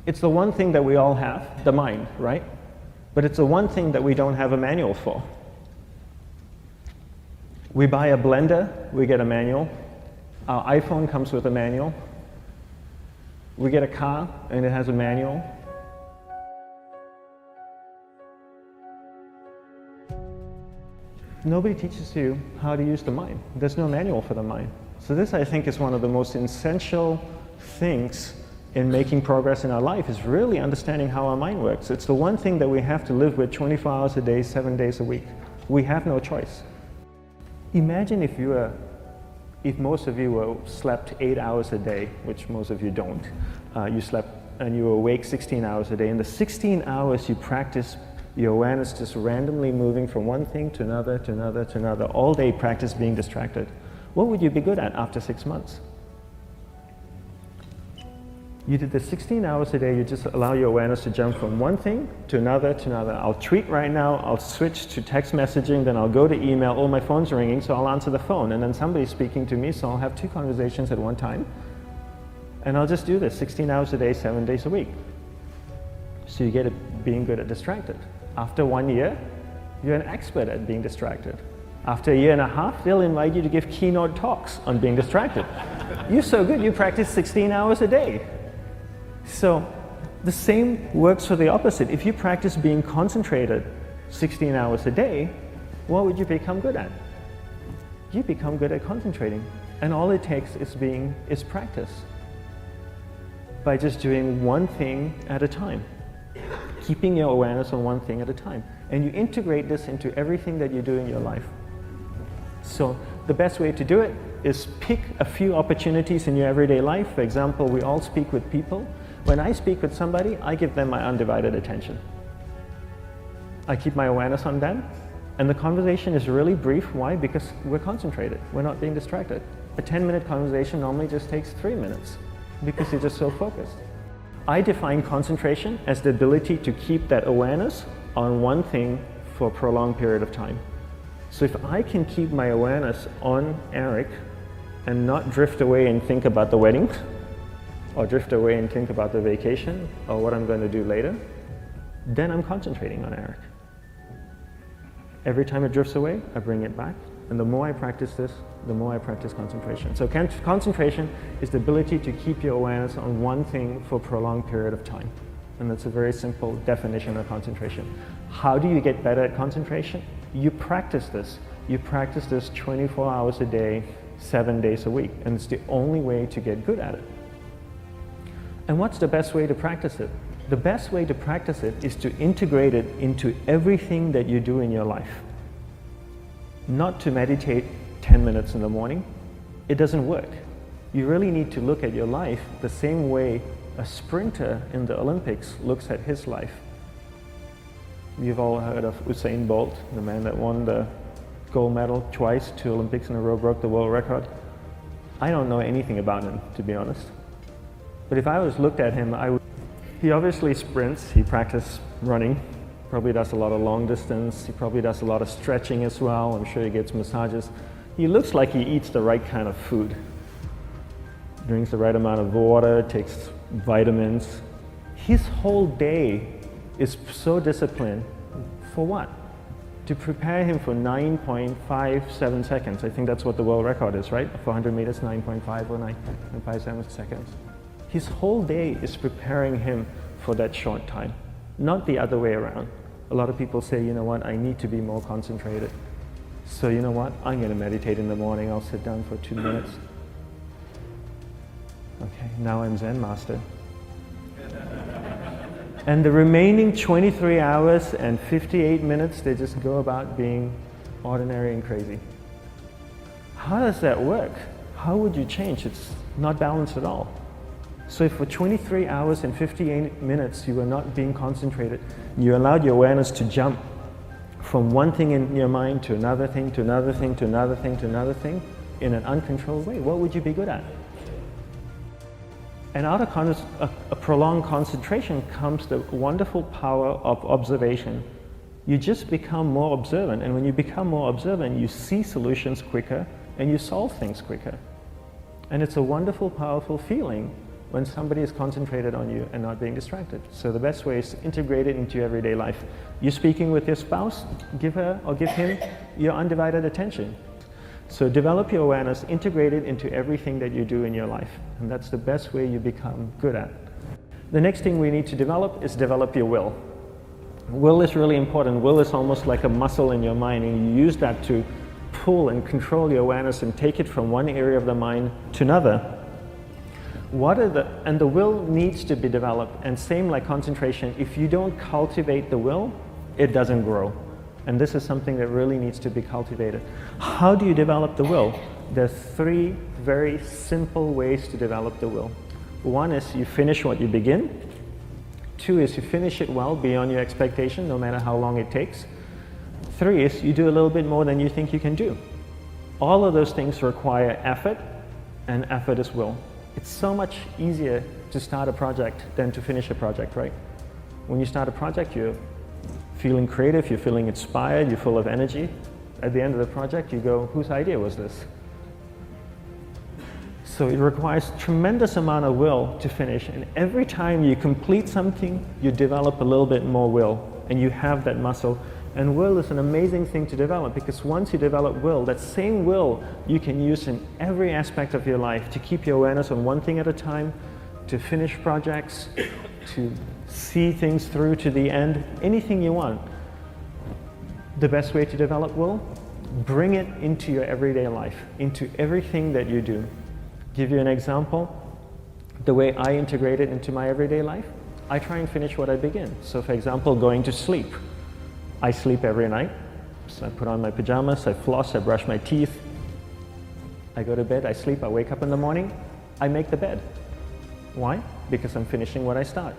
It's the one thing that we all have, the mind, right? But it's the one thing that we don't have a manual for. We buy a blender, we get a manual. Our iPhone comes with a manual. We get a car and it has a manual. Nobody teaches you how to use the mind. There's no manual for the mind. So this, I think, is one of the most essential things in making progress in our life, is really understanding how our mind works. It's the one thing that we have to live with 24 hours a day, 7 days a week. We have no choice. Imagine if most of you slept 8 hours a day, which most of you don't. You slept and you were awake 16 hours a day. In the 16 hours you practice your awareness just randomly moving from one thing to another, to another, to another, all day practice being distracted. What would you be good at after 6 months? You did this 16 hours a day, you just allow your awareness to jump from one thing to another, to another. I'll tweet right now, I'll switch to text messaging, then I'll go to email, oh, my phone's ringing, so I'll answer the phone, and then somebody's speaking to me, so I'll have 2 conversations at one time. And I'll just do this 16 hours a day, 7 days a week. So you get it being good at distracted. After 1 year, you're an expert at being distracted. After 1.5 years, they'll invite you to give keynote talks on being distracted. You're so good, you practice 16 hours a day. So the same works for the opposite. If you practice being concentrated 16 hours a day, what would you become good at? You become good at concentrating. And all it takes is practice. By just doing one thing at a time. Keeping your awareness on one thing at a time. And you integrate this into everything that you do in your life. So the best way to do it is pick a few opportunities in your everyday life. For example, we all speak with people. When I speak with somebody, I give them my undivided attention. I keep my awareness on them, and the conversation is really brief. Why? Because we're concentrated. We're not being distracted. A 10-minute conversation normally just takes 3 minutes because you're just so focused. I define concentration as the ability to keep that awareness on one thing for a prolonged period of time. So if I can keep my awareness on Eric and not drift away and think about the wedding, or drift away and think about the vacation, or what I'm going to do later, then I'm concentrating on Eric. Every time it drifts away, I bring it back. And the more I practice this, the more I practice concentration. So concentration is the ability to keep your awareness on one thing for a prolonged period of time. And that's a very simple definition of concentration. How do you get better at concentration? You practice this. You practice this 24 hours a day, 7 days a week. And it's the only way to get good at it. And what's the best way to practice it? The best way to practice it is to integrate it into everything that you do in your life. Not to meditate 10 minutes in the morning. It doesn't work. You really need to look at your life the same way a sprinter in the Olympics looks at his life. You've all heard of 𝐦𝐨𝐫𝐞, the man that won the gold medal twice, 2 Olympics in a row, broke the world record. I don't know anything about him, to be honest. But if I was looked at him, he obviously sprints, he practices running, probably does a lot of long distance, he probably does a lot of stretching as well, I'm sure he gets massages. He looks like he eats the right kind of food. Drinks the right amount of water, takes vitamins. His whole day is so disciplined. For what? To prepare him for 9.57 seconds. I think that's what the world record is, right? For 100 meters, 9.5 or 9.57 seconds. His whole day is preparing him for that short time, not the other way around. A lot of people say, you know what, I need to be more concentrated. So you know what, I'm going to meditate in the morning, I'll sit down for 2 minutes. Okay, now I'm Zen master. And the remaining 23 hours and 58 minutes, they just go about being ordinary and crazy. How does that work? How would you change? It's not balanced at all. So if for 23 hours and 58 minutes you were not being concentrated, you allowed your awareness to jump from one thing in your mind to another thing, to another thing, to another thing, to another thing, in an uncontrolled way, what would you be good at? And out of a prolonged concentration comes the wonderful power of observation. You just become more observant, and when you become more observant, you see solutions quicker and you solve things quicker. And it's a wonderful, powerful feeling when somebody is concentrated on you and not being distracted. So the best way is to integrate it into your everyday life. You're speaking with your spouse, give her or give him your undivided attention. So develop your awareness, integrate it into everything that you do in your life. And that's the best way you become good at. The next thing we need to develop is develop your will. Will is really important. Will is almost like a muscle in your mind, and you use that to pull and control your awareness and take it from one area of the mind to another. And the will needs to be developed, and same like concentration, if you don't cultivate the will, it doesn't grow. And this is something that really needs to be cultivated. How do you develop the will? There's 3 very simple ways to develop the will. 1 is you finish what you begin. 2 is you finish it well beyond your expectation, no matter how long it takes. 3 is you do a little bit more than you think you can do. All of those things require effort, and effort is will. It's so much easier to start a project than to finish a project, right? When you start a project, you're feeling creative, you're feeling inspired, you're full of energy. At the end of the project, you go, whose idea was this? So it requires tremendous amount of will to finish, and every time you complete something, you develop a little bit more will, and you have that muscle. And will is an amazing thing to develop, because once you develop will, that same will you can use in every aspect of your life to keep your awareness on one thing at a time, to finish projects, to see things through to the end, anything you want. The best way to develop will? Bring it into your everyday life, into everything that you do. Give you an example, the way I integrate it into my everyday life, I try and finish what I begin. So for example, going to sleep. I sleep every night, so I put on my pajamas, I floss, I brush my teeth, I go to bed, I sleep, I wake up in the morning, I make the bed. Why? Because I'm finishing what I start.